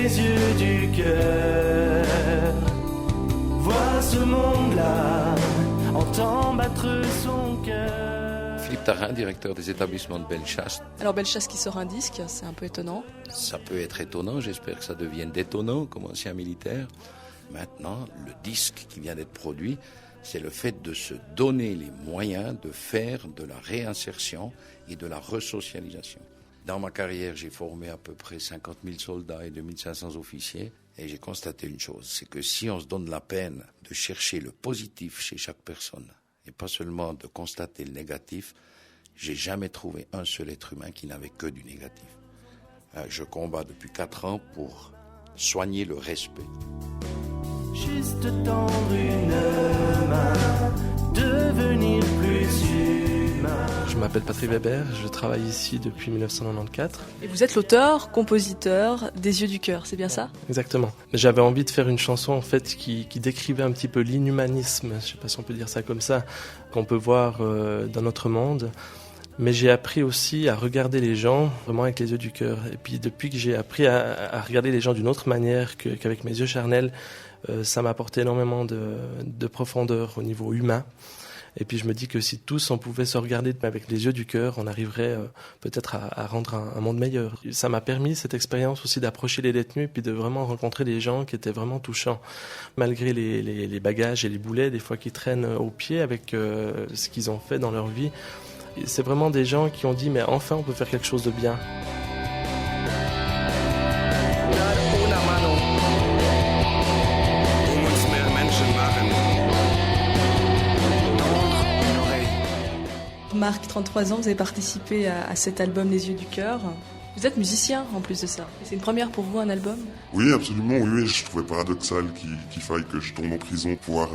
les yeux du cœur. Vois ce monde-là, entend battre son cœur. Philippe Tarin, directeur des établissements de Bellechasse. Alors Bellechasse qui sort un disque, c'est un peu étonnant. Ça peut être étonnant, j'espère que ça devienne détonnant comme ancien militaire. Maintenant, le disque qui vient d'être produit, c'est le fait de se donner les moyens de faire de la réinsertion et de la resocialisation. Dans ma carrière, j'ai formé à peu près 50 000 soldats et 2500 officiers. Et j'ai constaté une chose, c'est que si on se donne la peine de chercher le positif chez chaque personne, et pas seulement de constater le négatif, j'ai jamais trouvé un seul être humain qui n'avait que du négatif. Je combats depuis 4 ans pour soigner le respect. Juste tendre une main, devenir plus humain. Je m'appelle Patrick Weber, je travaille ici depuis 1994. Et vous êtes l'auteur, compositeur des Yeux du cœur, c'est bien ça? Exactement. J'avais envie de faire une chanson en fait qui décrivait un petit peu l'inhumanisme, je ne sais pas si on peut dire ça comme ça, qu'on peut voir dans notre monde. Mais j'ai appris aussi à regarder les gens vraiment avec les yeux du cœur. Et puis depuis que j'ai appris à regarder les gens d'une autre manière qu'avec mes yeux charnels, ça m'a apporté énormément de profondeur au niveau humain. Et puis je me dis que si tous on pouvait se regarder avec les yeux du cœur, on arriverait peut-être à rendre un monde meilleur. Ça m'a permis cette expérience aussi d'approcher les détenus et puis de vraiment rencontrer des gens qui étaient vraiment touchants. Malgré les bagages et les boulets des fois qui traînent au pied avec ce qu'ils ont fait dans leur vie, c'est vraiment des gens qui ont dit mais enfin on peut faire quelque chose de bien. Marc, 33 ans, vous avez participé à cet album Les Yeux du cœur. Vous êtes musicien en plus de ça. C'est une première pour vous, un album? Oui, absolument, oui. Je trouvais paradoxal qu'il faille que je tombe en prison pour pouvoir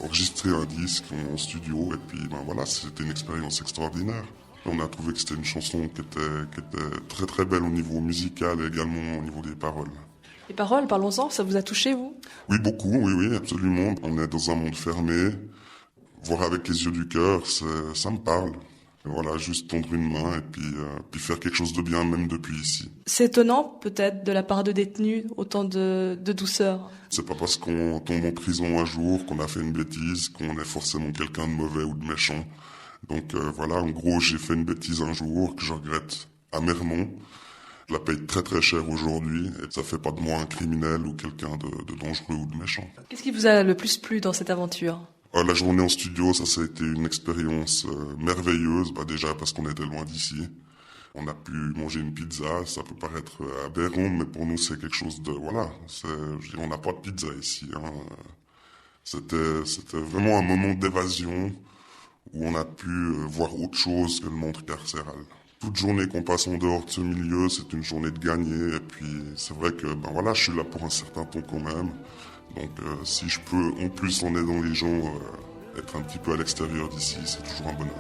enregistrer un disque en studio. Et puis voilà, c'était une expérience extraordinaire. On a trouvé que c'était une chanson qui était très très belle au niveau musical et également au niveau des paroles. Les paroles, parlons-en, ça vous a touché, vous? Oui, beaucoup, oui, absolument. On est dans un monde fermé. Voir avec les yeux du cœur, ça me parle. Voilà, juste tendre une main et puis faire quelque chose de bien, même depuis ici. C'est étonnant, peut-être, de la part de détenus, autant de douceur. C'est pas parce qu'on tombe en prison un jour, qu'on a fait une bêtise, qu'on est forcément quelqu'un de mauvais ou de méchant. Donc voilà, en gros, j'ai fait une bêtise un jour que je regrette amèrement. Je la paye très très cher aujourd'hui et ça fait pas de moi un criminel ou quelqu'un de dangereux ou de méchant. Qu'est-ce qui vous a le plus plu dans cette aventure ? La journée en studio, ça a été une expérience merveilleuse, déjà parce qu'on était loin d'ici. On a pu manger une pizza, ça peut paraître aberrant, mais pour nous c'est quelque chose de... Voilà, on n'a pas de pizza ici. C'était vraiment un moment d'évasion où on a pu voir autre chose que le monde carcéral. Toute journée qu'on passe en dehors de ce milieu, c'est une journée de gagner. Et puis c'est vrai que je suis là pour un certain temps quand même. Donc si je peux, en plus en aidant les gens, être un petit peu à l'extérieur d'ici, c'est toujours un bonheur.